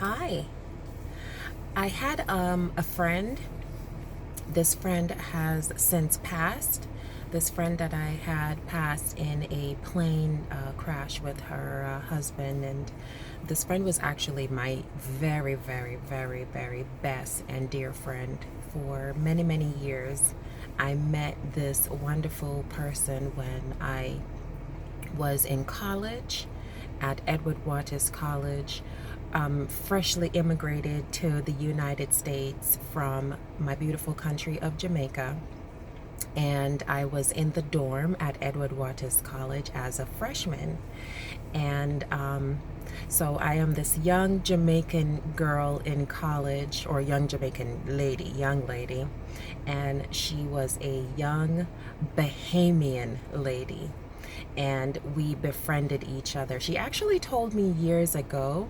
Hi. I had a friend. This friend has since passed. This friend that I had passed in a plane crash with her husband, and this friend was actually my very, very, very, very best and dear friend for many, many years. I met this wonderful person when I was in college at Edward Waters College, freshly immigrated to the United States from my beautiful country of Jamaica. And I was in the dorm at Edward Waters College as a freshman. And so I am this young Jamaican girl in college, or young Jamaican lady, young lady. And she was a young Bahamian lady, and we befriended each other. She told me years ago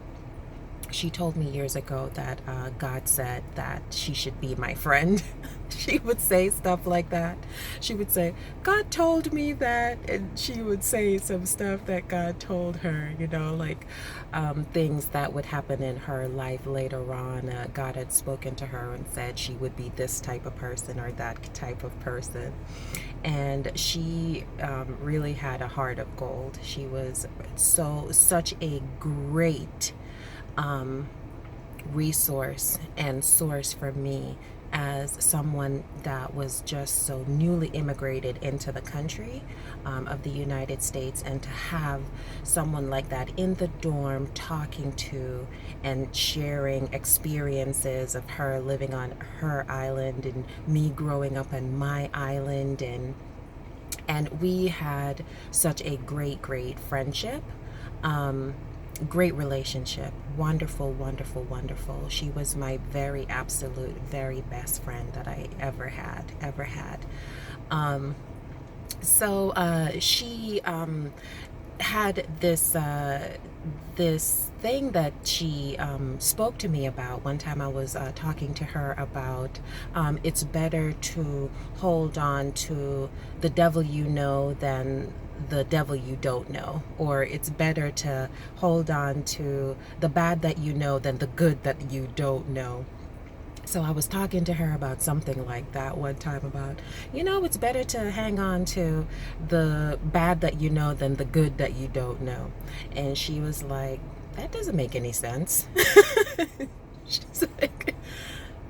that God said that she should be my friend. She would say stuff like that. She would say, God told me that. And she would say some stuff that God told her, like things that would happen in her life later on. God had spoken to her and said she would be this type of person or that type of person. And she really had a heart of gold. She was such a great um, resource and source for me as someone that was just so newly immigrated into the country of the United States, and to have someone like that in the dorm talking to and sharing experiences of her living on her island and me growing up on my island, and we had such a great friendship, um, great relationship, wonderful, wonderful, wonderful. She was my very absolute very best friend that I ever had. um, she had this thing that she spoke to me about. One time I was talking to her about, it's better to hold on to the devil you know than the devil you don't know, or it's better to hold on to the bad that you know than the good that you don't know. So I was talking to her about something like that one time about, it's better to hang on to the bad that you know than the good that you don't know. And she was like, that doesn't make any sense. She's like,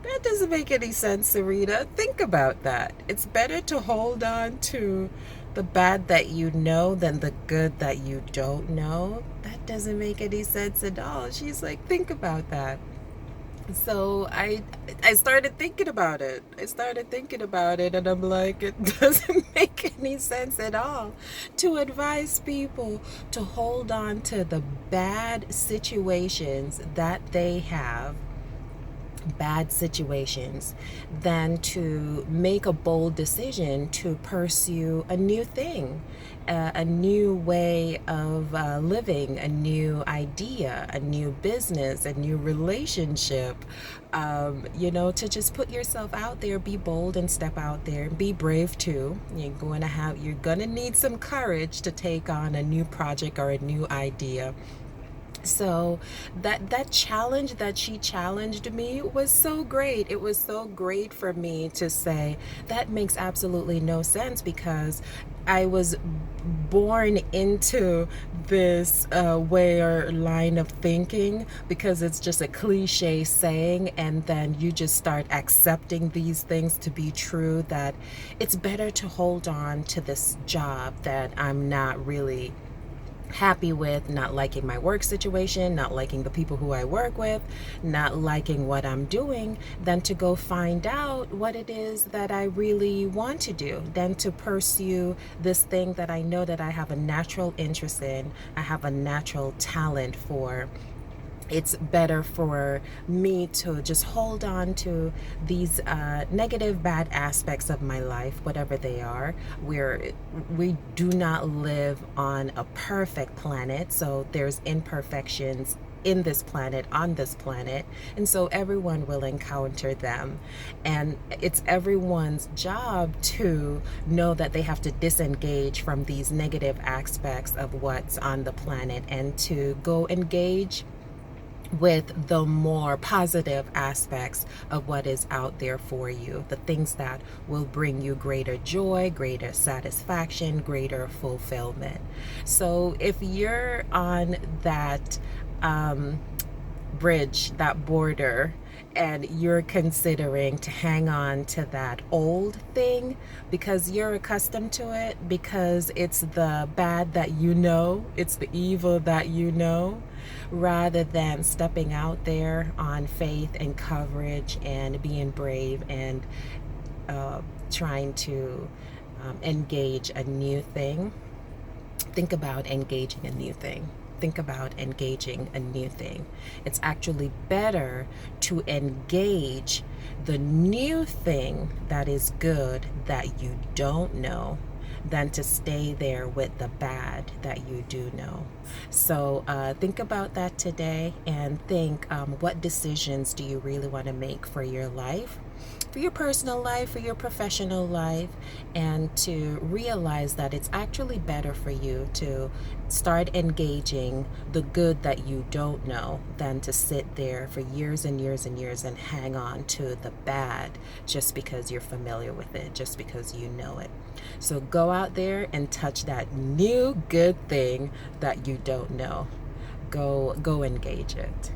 that doesn't make any sense, Sarita. Think about that. It's better to hold on to the bad that you know than the good that you don't know. That doesn't make any sense at all. She's like, think about that. So I started thinking about it. And I'm like, it doesn't make any sense at all to advise people to hold on to the bad situations that they have, bad situations, than to make a bold decision to pursue a new thing, a new way of living, a new idea, a new business, a new relationship. To just put yourself out there, be bold and step out there, and be brave too. You're gonna need some courage to take on a new project or a new idea. So that challenge that she challenged me was so great. It was so great for me to say that makes absolutely no sense, because I was born into this way or line of thinking, because it's just a cliche saying, and then you just start accepting these things to be true, that it's better to hold on to this job that I'm not really happy with, not liking my work situation, not liking the people who I work with, not liking what I'm doing, than to go find out what it is that I really want to do, than to pursue this thing that I know that I have a natural interest in, I have a natural talent for. It's better for me to just hold on to these negative, bad aspects of my life, whatever they are. We do not live on a perfect planet, so there's imperfections in this planet, on this planet, and so everyone will encounter them, and it's everyone's job to know that they have to disengage from these negative aspects of what's on the planet, and to go engage with the more positive aspects of what is out there for you, the things that will bring you greater joy, greater satisfaction, greater fulfillment. So if you're on that bridge, that border, and you're considering to hang on to that old thing because you're accustomed to it, because it's the bad that you know, it's the evil that you know, rather than stepping out there on faith and courage and being brave and trying to engage a new thing. Think about engaging a new thing. Think about engaging a new thing. It's actually better to engage the new thing that is good that you don't know than to stay there with the bad that you do know. So think about that today, and think, what decisions do you really want to make for your life, for your personal life, for your professional life, and to realize that it's actually better for you to start engaging the good that you don't know than to sit there for years and years and years and hang on to the bad just because you're familiar with it, just because you know it. So go out there and touch that new good thing that you don't know. Go engage it.